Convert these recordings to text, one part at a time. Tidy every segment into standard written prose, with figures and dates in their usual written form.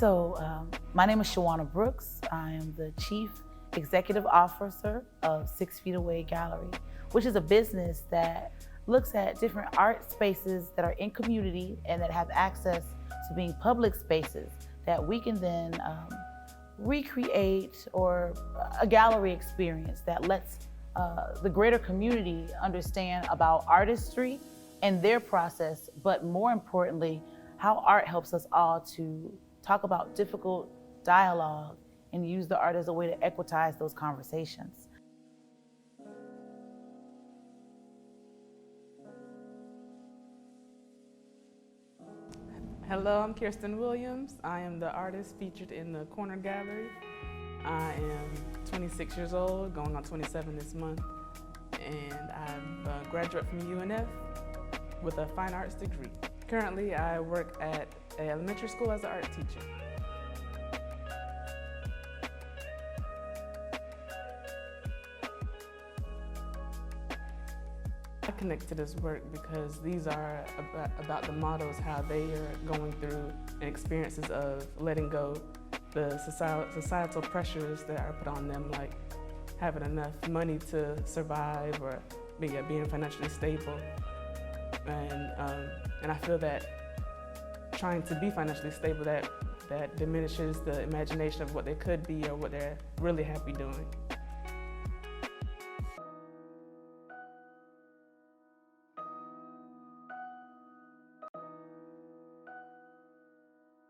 My name is Shawana Brooks. I am the Chief Executive Officer of 6 Feet Away Gallery, which is a business that looks at different art spaces that are in community and that have access to being public spaces that we can then recreate, or a gallery experience that lets the greater community understand about artistry and their process, but more importantly, how art helps us all to talk about difficult dialogue and use the art as a way to equitize those conversations. Hello, I'm Kirsten Williams. I am the artist featured in the Corner Gallery. I am 26 years old, going on 27 this month, and I'm a graduate from UNF with a fine arts degree. Currently, I work at an elementary school as an art teacher. I connect to this work because these are about the models, how they are going through experiences of letting go, the societal pressures that are put on them, like having enough money to survive or being financially stable. And I feel that trying to be financially stable, that diminishes the imagination of what they could be or what they're really happy doing.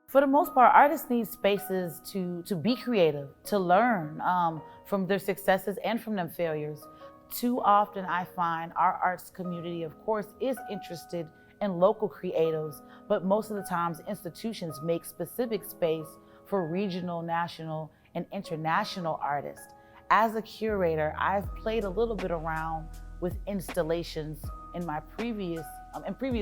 For the most part, artists need spaces to be creative, to learn from their successes and from their failures. Too often I find our arts community, of course, is interested in local creatives, but most of the times institutions make specific space for regional, national, and international artists. As a curator, I've played a little bit around with installations in my previous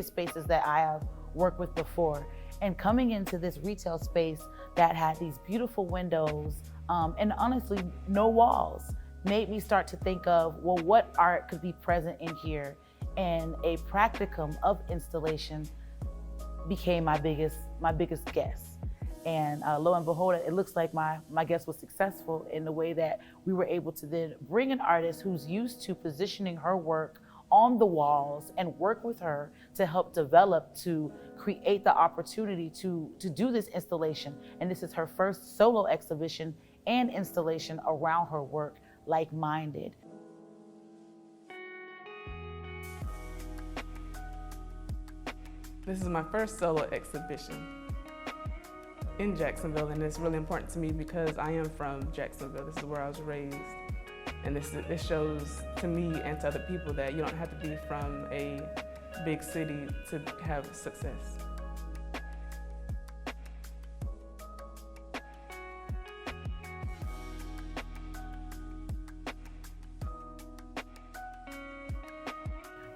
spaces that I have worked with before. And coming into this retail space that had these beautiful windows and honestly no walls made me start to think of, well, what art could be present in here? And a practicum of installation became my biggest guess. And lo and behold, it looks like my guess was successful in the way that we were able to then bring an artist who's used to positioning her work on the walls and work with her to help develop, to create the opportunity to do this installation. And this is her first solo exhibition and installation around her work, Like Minded. This is my first solo exhibition in Jacksonville, and it's really important to me because I am from Jacksonville. This is where I was raised. And this shows to me and to other people that you don't have to be from a big city to have success.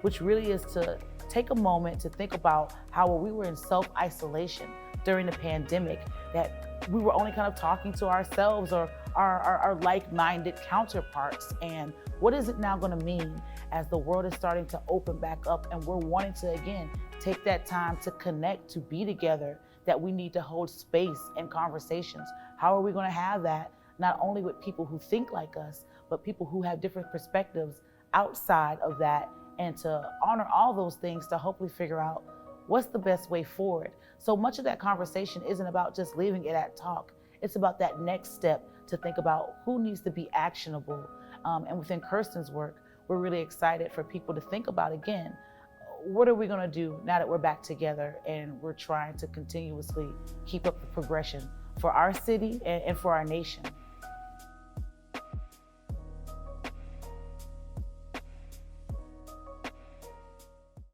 Which really is to take a moment to think about how we were in self-isolation during the pandemic, that we were only kind of talking to ourselves or our like-minded counterparts. And what is it now gonna mean as the world is starting to open back up and we're wanting to, again, take that time to connect, to be together, that we need to hold space and conversations? How are we gonna have that, not only with people who think like us, but people who have different perspectives outside of that, and to honor all those things to hopefully figure out what's the best way forward. So much of that conversation isn't about just leaving it at talk. It's about that next step to think about who needs to be actionable. And within Kirsten's work, we're really excited for people to think about, again, what are we gonna do now that we're back together and we're trying to continuously keep up the progression for our city and for our nation.